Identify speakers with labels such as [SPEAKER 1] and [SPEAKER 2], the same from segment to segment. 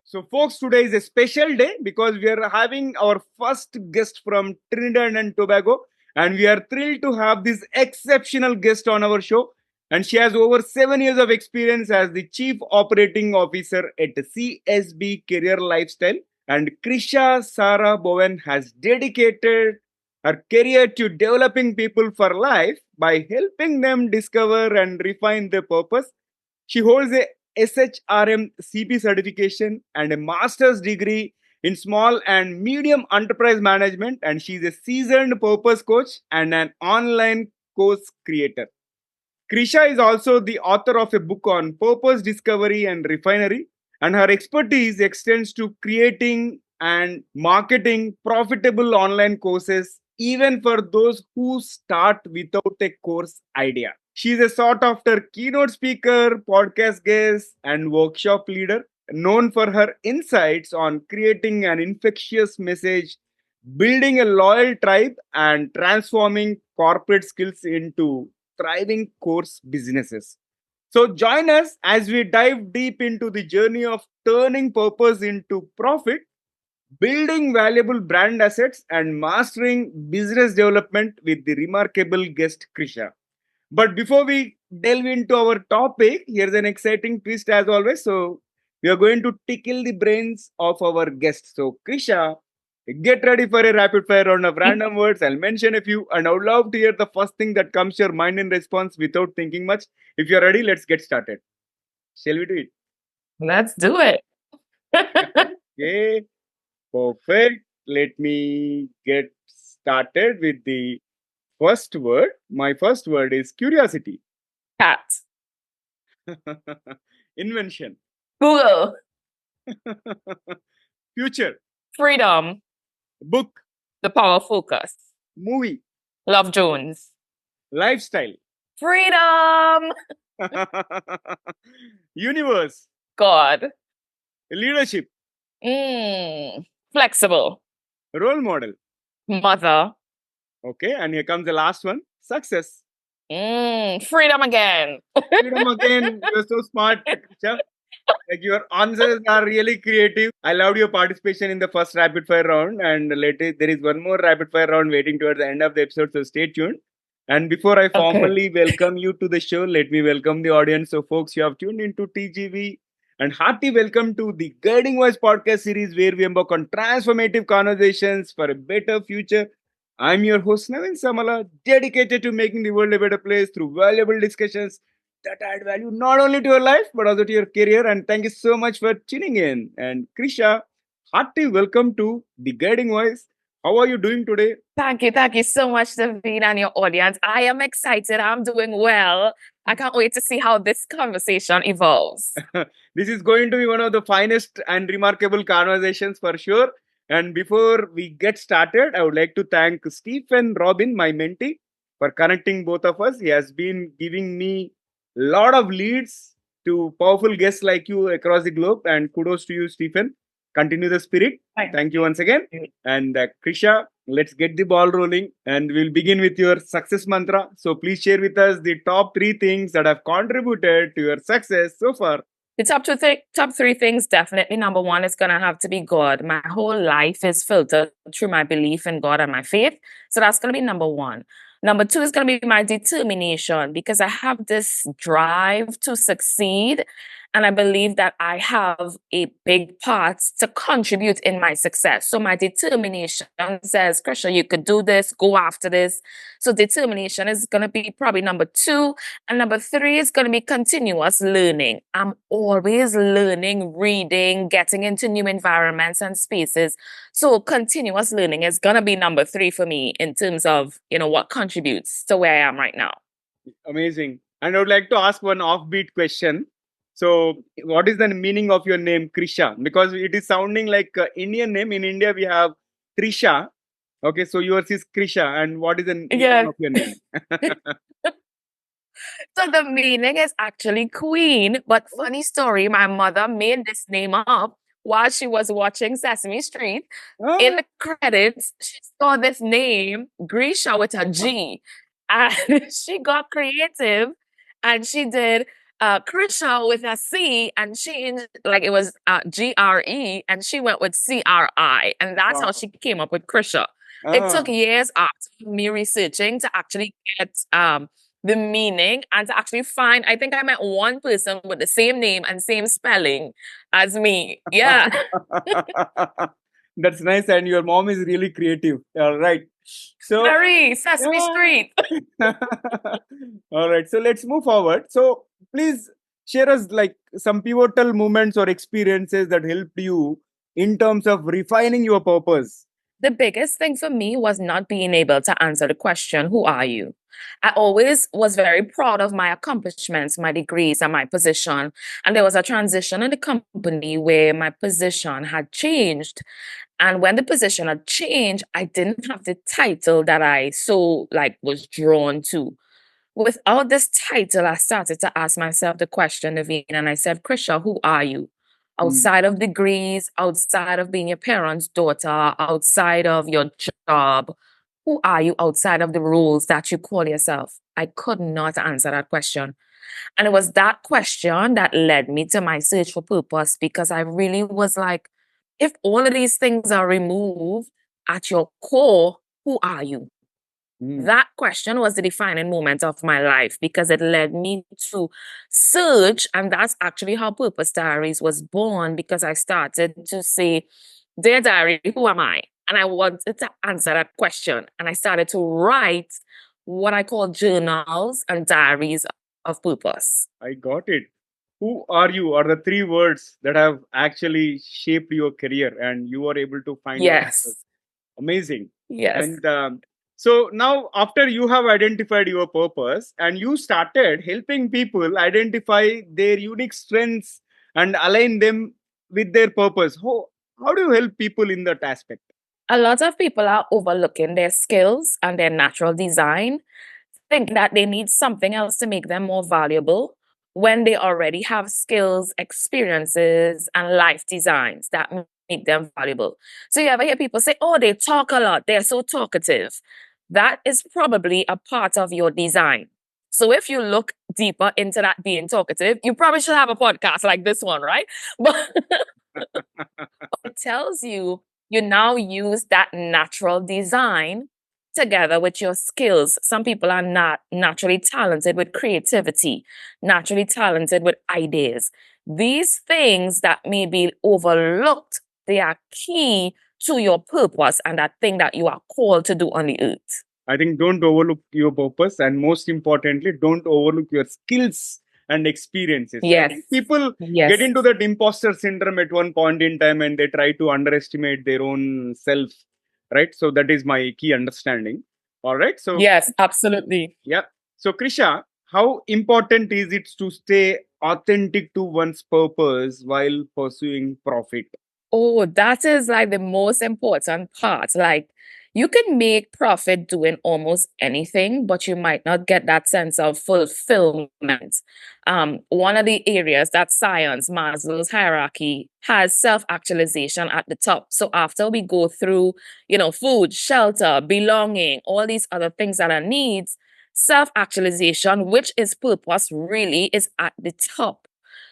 [SPEAKER 1] So, folks, today is a special day because we are having our first guest from Trinidad and Tobago, and we are thrilled to have this exceptional guest on our show. And she has over 7 years of experience as the Chief Operating Officer at CSB Career Lifestyle. And Crisha Sarah Bowen has dedicated her career to developing people for life by helping them discover and refine their purpose. She holds a SHRM CP certification and a master's degree in small and medium enterprise management, and she's a seasoned purpose coach and an online course creator. Krisha is also the author of a book on purpose discovery and refinery, and her expertise extends to creating and marketing profitable online courses, even for those who start without a course idea. She's a sought after keynote speaker, podcast guest, and workshop leader, known for her insights on creating an infectious message, building a loyal tribe, and transforming corporate skills into thriving course businesses. So, join us as we dive deep into the journey of turning purpose into profit, building valuable brand assets, and mastering business development with the remarkable guest Krisha. But before we delve into our topic, here's an exciting twist as always. So, we are going to tickle the brains of our guests. So, Krisha, get ready for a rapid fire round of random words. I'll mention a few, and I would love to hear the first thing that comes to your mind in response without thinking much. If you're ready, let's get started. Shall we do it?
[SPEAKER 2] Let's do it.
[SPEAKER 1] Okay, perfect. Let me get started with the first word. My first word is curiosity.
[SPEAKER 2] Cat.
[SPEAKER 1] Invention.
[SPEAKER 2] Google.
[SPEAKER 1] Future.
[SPEAKER 2] Freedom.
[SPEAKER 1] Book.
[SPEAKER 2] The Power of Focus.
[SPEAKER 1] Movie.
[SPEAKER 2] Love Jones.
[SPEAKER 1] Lifestyle.
[SPEAKER 2] Freedom.
[SPEAKER 1] Universe.
[SPEAKER 2] God.
[SPEAKER 1] Leadership.
[SPEAKER 2] Flexible.
[SPEAKER 1] Role model.
[SPEAKER 2] Mother.
[SPEAKER 1] Okay, and here comes the last one. Success.
[SPEAKER 2] Freedom again.
[SPEAKER 1] Freedom again. You're so smart, Krisha. Like your answers are really creative. I loved your participation in the first rapid fire round, and later there is one more rapid fire round waiting towards the end of the episode. So stay tuned. And before I formally welcome you to the show, let me welcome the audience. So, folks, you have tuned into TGV, and hearty welcome to the Guiding Voice podcast series, where we embark on transformative conversations for a better future. I'm your host Naveen Samala, dedicated to making the world a better place through valuable discussions that add value not only to your life but also to your career. And thank you so much for tuning in. And Krisha, hearty welcome to the Guiding Voice. How are you doing today?
[SPEAKER 2] Thank you. Thank you so much, Naveen, and your audience. I am excited. I'm doing well. I can't wait to see how this conversation evolves.
[SPEAKER 1] This is going to be one of the finest and remarkable conversations for sure. And before we get started, I would like to thank Stephen Robin, my mentee, for connecting both of us. He has been giving me a lot of leads to powerful guests like you across the globe. And kudos to you, Stephen. Continue the spirit. Thank you once again. And Krisha, let's get the ball rolling, and we'll begin with your success mantra. So please share with us the top three things that have contributed to your success so far.
[SPEAKER 2] The top three things, definitely. Number one is going to have to be God. My whole life is filtered through my belief in God and my faith. So that's going to be number one. Number two is going to be my determination, because I have this drive to succeed. And I believe that I have a big part to contribute in my success. So my determination says, Crisha, you could do this, go after this. So determination is going to be probably number two. And number three is going to be continuous learning. I'm always learning, reading, getting into new environments and spaces. So continuous learning is going to be number three for me in terms of, what contributes to where I am right now.
[SPEAKER 1] Amazing. And I would like to ask one offbeat question. So, what is the meaning of your name, Krisha? Because it is sounding like an Indian name. In India, we have Trisha. Okay, so yours is Krisha. And what is the meaning of your name?
[SPEAKER 2] So the meaning is actually queen. But funny story, my mother made this name up while she was watching Sesame Street. In the credits, she saw this name, Grisha with a G. And she got creative and she did Crisha with a C and changed, like it was GRE, and she went with CRI. And that's how
[SPEAKER 1] Wow.
[SPEAKER 2] she came up with Crisha. It took
[SPEAKER 1] Ah.
[SPEAKER 2] years after me researching to actually get the meaning and to actually find. I think I met one person with the same name and same spelling as me. Yeah.
[SPEAKER 1] That's nice, and your mom is really creative. All right. So,
[SPEAKER 2] Very Sesame
[SPEAKER 1] yeah.
[SPEAKER 2] Street.
[SPEAKER 1] All right. So let's move forward. So please share us like some pivotal moments or experiences that helped you in terms of refining your purpose.
[SPEAKER 2] The biggest thing for me was not being able to answer the question, who are you? I always was very proud of my accomplishments, my degrees, and my position. And there was a transition in the company where my position had changed. And when the position had changed, I didn't have the title that I so like was drawn to. Without this title, I started to ask myself the question, Naveen, and I said, Crisha, who are you?
[SPEAKER 1] Mm,
[SPEAKER 2] Outside of degrees, outside of being your parents' daughter, outside of your job, who are you outside of the roles that you call yourself? I could not answer that question. And it was that question that led me to my search for purpose because I really was like, if all of these things are removed at your core, who are you?
[SPEAKER 1] mm.
[SPEAKER 2] That question was the defining moment of my life because it led me to search. And that's actually how Purpose Diaries was born because I started to say, Dear Diary, who am I? And I wanted to answer that question. And I started to write what I call journals and diaries of purpose.
[SPEAKER 1] I got it. Who are you are the three words that have actually shaped your career and you are able to find your purpose.
[SPEAKER 2] Yes.
[SPEAKER 1] Amazing.
[SPEAKER 2] Yes.
[SPEAKER 1] And so now, after you have identified your purpose and you started helping people identify their unique strengths and align them with their purpose, how do you help people in that aspect?
[SPEAKER 2] A lot of people are overlooking their skills and their natural design, think that they need something else to make them more valuable when they already have skills, experiences, and life designs that make them valuable. So you ever hear people say, oh, they talk a lot, they're so talkative. That is probably a part of your design. So if you look deeper into that being talkative, you probably should have a podcast like this one, right? But it tells you you now use that natural design together with your skills. Some people are not naturally talented with creativity, naturally talented with ideas. These things that may be overlooked, they are key to your purpose and that thing that you are called to do on the earth.
[SPEAKER 1] I think don't overlook your purpose, and most importantly, don't overlook your skills and experiences. I
[SPEAKER 2] Yes.
[SPEAKER 1] think people get
[SPEAKER 2] Yes.
[SPEAKER 1] into that imposter syndrome at one point in time and they try to underestimate their own self, right? So that is my key understanding. All right. So,
[SPEAKER 2] Yes, absolutely.
[SPEAKER 1] yeah. So, Krisha, how important is it to stay authentic to one's purpose while pursuing profit?
[SPEAKER 2] Oh, that is like the most important part. Like, you can make profit doing almost anything, but you might not get that sense of fulfillment. One of the areas that science, Maslow's hierarchy, has self-actualization at the top. So after we go through, food, shelter, belonging, all these other things that are needs, self-actualization, which is purpose, really is at the top.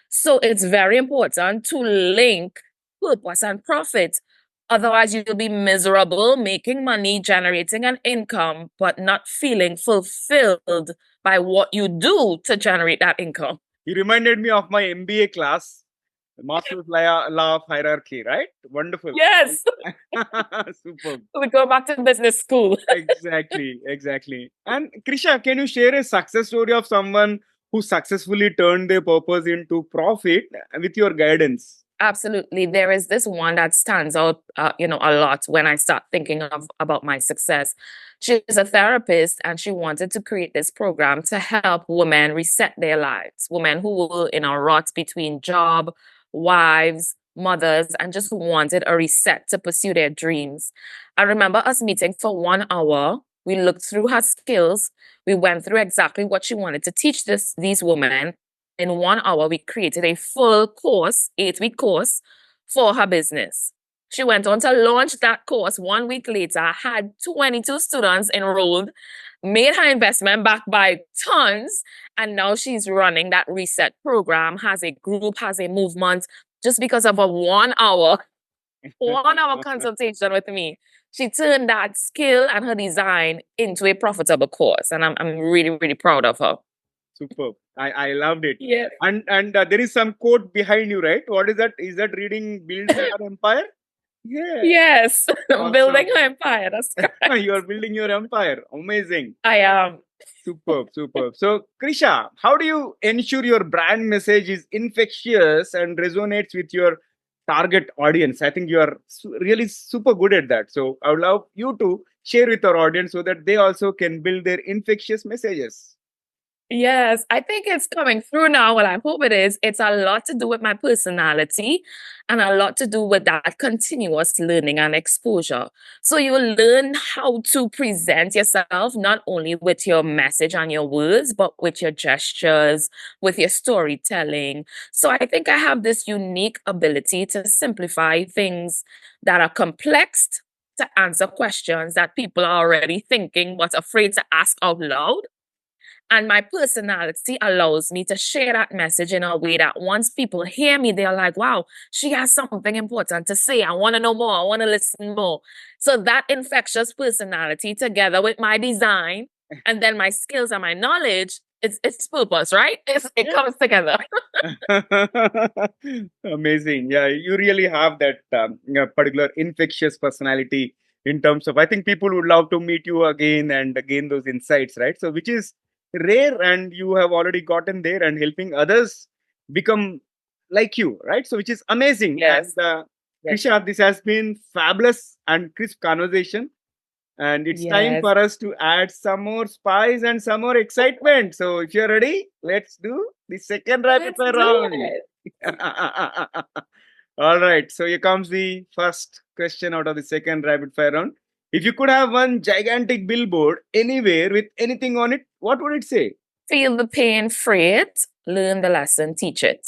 [SPEAKER 2] So it's very important to link purpose and profit. Otherwise, you'll be miserable, making money, generating an income, but not feeling fulfilled by what you do to generate that income.
[SPEAKER 1] You reminded me of my MBA class, Maslow's law of hierarchy, right? Wonderful.
[SPEAKER 2] Yes,
[SPEAKER 1] Superb.
[SPEAKER 2] we go back to business school.
[SPEAKER 1] Exactly, exactly. And Krisha, can you share a success story of someone who successfully turned their purpose into profit with your guidance?
[SPEAKER 2] Absolutely. There is this one that stands out, a lot when I start thinking of about my success. She's a therapist and she wanted to create this program to help women reset their lives, women who were in a rut between job, wives, mothers, and just wanted a reset to pursue their dreams. I remember us meeting for 1 hour. We looked through her skills. We went through exactly what she wanted to teach these women. In 1 hour, we created a full course, 8-week course for her business. She went on to launch that course 1 week later, had 22 students enrolled. made her investment back by tons. And now she's running that reset program, has a group, has a movement, just because of a 1 hour, 1 hour consultation with me. She turned that skill and her design into a profitable course. And I'm really, really proud of her.
[SPEAKER 1] Superb. I loved it.
[SPEAKER 2] Yeah.
[SPEAKER 1] And there is some quote behind you, right? What is that? Is that reading builds our empire? Yeah.
[SPEAKER 2] Yes.
[SPEAKER 1] Awesome.
[SPEAKER 2] Building her empire. That's correct.
[SPEAKER 1] You are building your empire. Amazing.
[SPEAKER 2] I am.
[SPEAKER 1] Superb, superb. So, Crisha, how do you ensure your brand message is infectious and resonates with your target audience? I think you are really super good at that. So, I would love you to share with our audience so that they also can build their infectious messages.
[SPEAKER 2] Yes, I think it's coming through now. Well, I hope it is. It's a lot to do with my personality and a lot to do with that continuous learning and exposure. So you will learn how to present yourself, not only with your message and your words, but with your gestures, with your storytelling. So I think I have this unique ability to simplify things that are complex to answer questions that people are already thinking but afraid to ask out loud. And my personality allows me to share that message in a way that once people hear me, they're like, wow, she has something important to say. I want to know more. I want to listen more. So that infectious personality together with my design and then my skills and my knowledge, it's purpose, right? It comes together.
[SPEAKER 1] Amazing. Yeah, you really have that particular infectious personality in terms of, I think people would love to meet you again and gain those insights, right? So, which is rare, and you have already gotten there and helping others become like you, right? So, which is amazing.
[SPEAKER 2] Yes.
[SPEAKER 1] And
[SPEAKER 2] Yes.
[SPEAKER 1] Crisha, this has been fabulous and crisp conversation. And it's time
[SPEAKER 2] Yes.
[SPEAKER 1] for us to add some more spice and some more excitement. So, if you're ready, let's do the second rapid
[SPEAKER 2] Let's
[SPEAKER 1] fire
[SPEAKER 2] do
[SPEAKER 1] round.
[SPEAKER 2] it.
[SPEAKER 1] All right. So, here comes the first question out of the second rapid fire round. If you could have one gigantic billboard anywhere with anything on it, what would it say?
[SPEAKER 2] Feel the pain, free it, learn the lesson, teach it.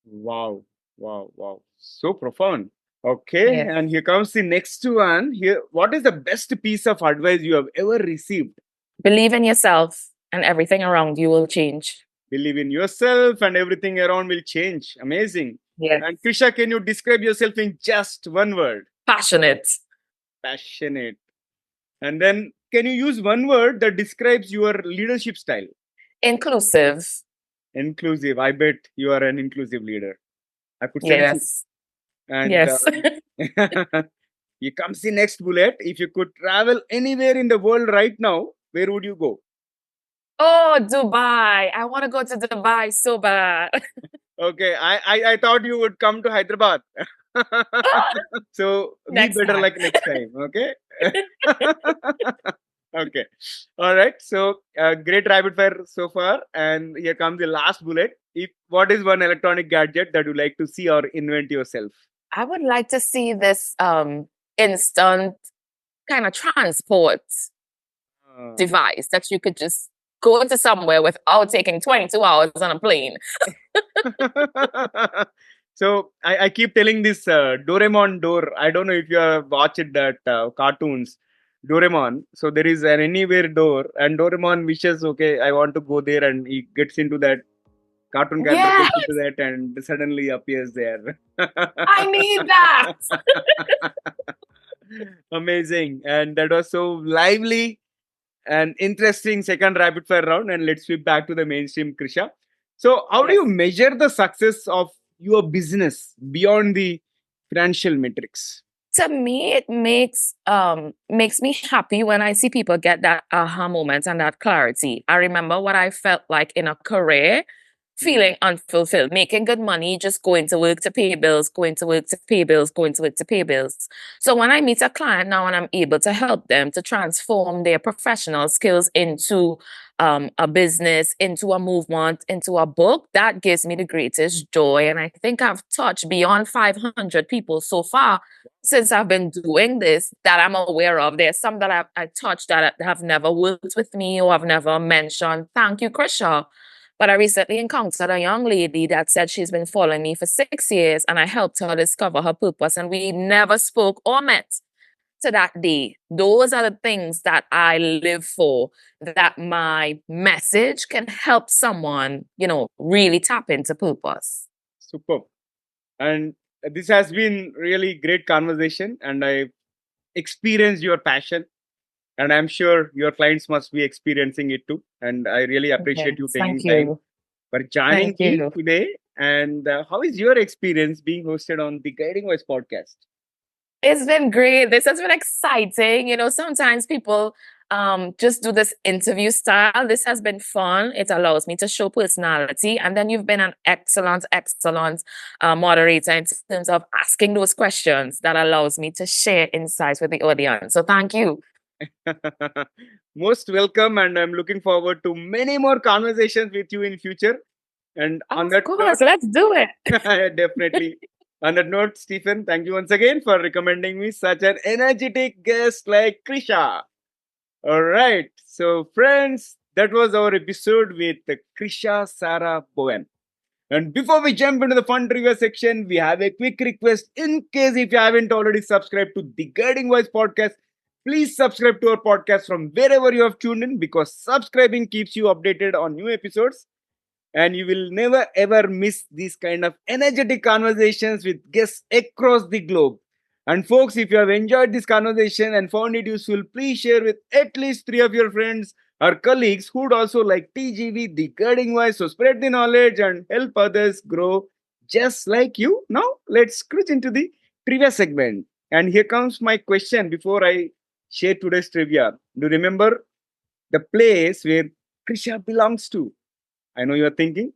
[SPEAKER 1] Wow. Wow. Wow. So profound. Okay.
[SPEAKER 2] Yes.
[SPEAKER 1] And here comes the next one. Here, what is the best piece of advice you have ever received?
[SPEAKER 2] Believe in yourself and everything around you will change.
[SPEAKER 1] Believe in yourself and everything around will change. Amazing.
[SPEAKER 2] Yes.
[SPEAKER 1] And Crisha, can you describe yourself in just one word?
[SPEAKER 2] Passionate.
[SPEAKER 1] Passionate. And then can you use one word that describes your leadership style?
[SPEAKER 2] Inclusive.
[SPEAKER 1] Inclusive. I bet you are an inclusive leader. I could sense it.
[SPEAKER 2] Yes.
[SPEAKER 1] And
[SPEAKER 2] Yes.
[SPEAKER 1] here comes the next bullet. If you could travel anywhere in the world right now, where would you go?
[SPEAKER 2] Oh, Dubai. I want to go to Dubai so bad.
[SPEAKER 1] Okay, I thought you would come to Hyderabad. So be
[SPEAKER 2] Next
[SPEAKER 1] better
[SPEAKER 2] time.
[SPEAKER 1] like next time. Okay. Okay. All right. So great rapid fire so far. And here comes the last bullet. If what is one electronic gadget that you like to see or invent yourself?
[SPEAKER 2] I would like to see this instant kind of transport device that you could just go to somewhere without taking 22 hours on a plane.
[SPEAKER 1] So I keep telling this Doraemon door. I don't know if you have watched that cartoons. Doraemon. So there is an anywhere door, and Doraemon wishes, okay, I want to go there, and he gets into that cartoon character
[SPEAKER 2] Yes,
[SPEAKER 1] gets into that and suddenly appears there.
[SPEAKER 2] I need that.
[SPEAKER 1] Amazing. And that was so lively and interesting second rapid fire round. And let's flip back to the mainstream, Crisha. So, how do
[SPEAKER 2] Yes.
[SPEAKER 1] you measure the success of your business beyond the financial metrics?
[SPEAKER 2] To me, it makes me happy when I see people get that aha moment and that clarity. I remember what I felt like in a career, feeling unfulfilled, making good money, just going to work to pay bills, going to work to pay bills, going to work to pay bills. So when I meet a client now and I'm able to help them to transform their professional skills into a business, into a movement, into a book, that gives me the greatest joy. And I think I've touched beyond 500 people so far since I've been doing this that I'm aware of. There's some that I touched that have never worked with me or have never mentioned. Thank you, Crisha. But I recently encountered a young lady that said she's been following me for 6 years and I helped her discover her purpose and we never spoke or met. to that day. Those are the things that I live for, that my message can help someone, really tap into purpose.
[SPEAKER 1] Superb. And this has been really great conversation, and I experienced your passion, and I'm sure your clients must be experiencing it too. And I really appreciate you
[SPEAKER 2] Yes,
[SPEAKER 1] taking
[SPEAKER 2] thank
[SPEAKER 1] time
[SPEAKER 2] you.
[SPEAKER 1] for joining
[SPEAKER 2] Thank
[SPEAKER 1] me
[SPEAKER 2] you.
[SPEAKER 1] today. And how is your experience being hosted on the Guiding Voice podcast?
[SPEAKER 2] It's been great. This has been exciting. Sometimes people just do this interview style. This has been fun. It allows me to show personality. And then you've been an excellent moderator in terms of asking those questions that allows me to share insights with the audience. So thank you.
[SPEAKER 1] Most welcome, and I'm looking forward to many more conversations with you in future. And on
[SPEAKER 2] Of
[SPEAKER 1] that note,
[SPEAKER 2] course, let's do it.
[SPEAKER 1] definitely. On that note, Stephen, thank you once again for recommending me such an energetic guest like Crisha. All right. So, friends, that was our episode with Crisha Sarah Bowen. And before we jump into the fun trivia section, we have a quick request. In case if you haven't already subscribed to the Guiding Voice podcast, please subscribe to our podcast from wherever you have tuned in, because subscribing keeps you updated on new episodes, and you will never ever miss these kind of energetic conversations with guests across the globe. And folks, if you have enjoyed this conversation and found it useful, please share with at least three of your friends or colleagues who would also like TGV, the guiding voice. So spread the knowledge and help others grow just like you. Now let's scratch into the trivia segment. And here comes my question before I share today's trivia. Do you remember the place where Krisha belongs to? I know you're thinking.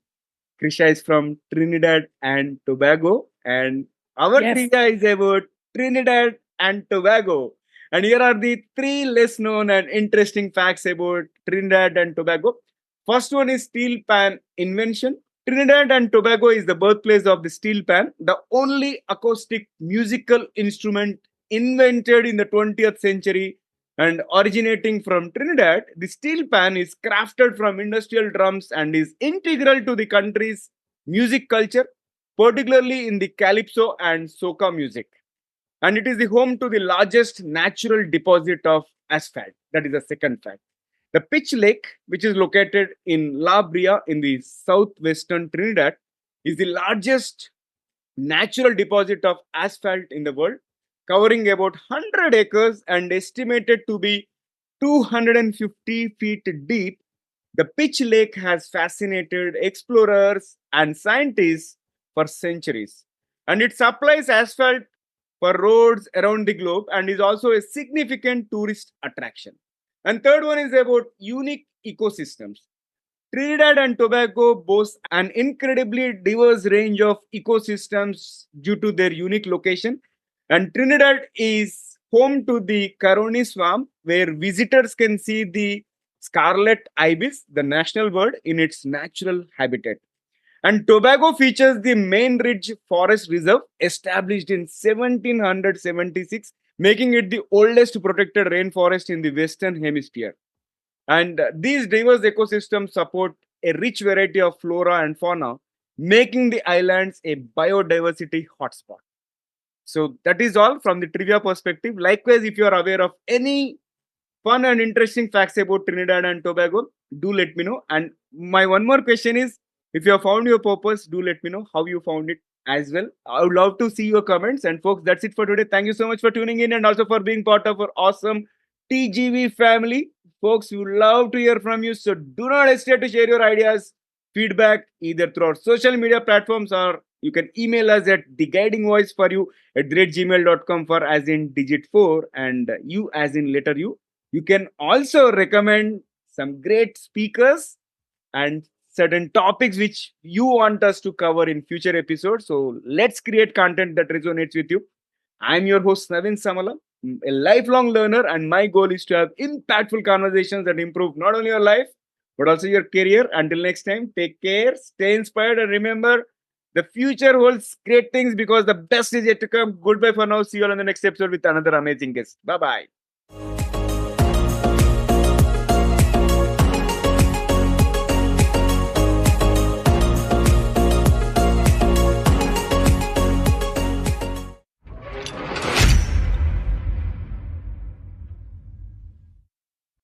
[SPEAKER 1] Crisha is from Trinidad and Tobago, and our
[SPEAKER 2] Yes.
[SPEAKER 1] trivia is about Trinidad and Tobago. And here are the three less known and interesting facts about Trinidad and Tobago. First one is steel pan invention. Trinidad and Tobago is the birthplace of the steel pan, the only acoustic musical instrument invented in the 20th century. And originating from Trinidad, the steel pan is crafted from industrial drums and is integral to the country's music culture, particularly in the calypso and soca music. And it is the home to the largest natural deposit of asphalt. That is the second fact. The Pitch Lake, which is located in La Brea in the southwestern Trinidad, is the largest natural deposit of asphalt in the world, covering about 100 acres and estimated to be 250 feet deep. The Pitch Lake has fascinated explorers and scientists for centuries, and it supplies asphalt for roads around the globe and is also a significant tourist attraction. And third one is about unique ecosystems. Trinidad and Tobago boasts an incredibly diverse range of ecosystems due to their unique location. And Trinidad is home to the Caroni Swamp, where visitors can see the scarlet ibis, the national bird, in its natural habitat. And Tobago features the Main Ridge Forest Reserve, established in 1776, making it the oldest protected rainforest in the Western Hemisphere. And these diverse ecosystems support a rich variety of flora and fauna, making the islands a biodiversity hotspot. So that is all from the trivia perspective. Likewise, if you are aware of any fun and interesting facts about Trinidad and Tobago, do let me know. And my one more question is, if you have found your purpose, do let me know how you found it as well. I would love to see your comments. And folks, that's it for today. Thank you so much for tuning in and also for being part of our awesome TGV family. Folks, we would love to hear from you. So do not hesitate to share your ideas, feedback, either through our social media platforms, or you can email us at thiguidingvoiceforyou@gmail.com, for as in digit 4 and you as in letter U. You can also recommend some great speakers and certain topics which you want us to cover in future episodes. So let's create content that resonates with you. I'm your host, Naveen Samala, a lifelong learner, and my goal is to have impactful conversations that improve not only your life, but also your career. Until next time, take care, stay inspired, and remember, the future holds great things because the best is yet to come. Goodbye for now. See you all on the next episode with another amazing guest. Bye bye.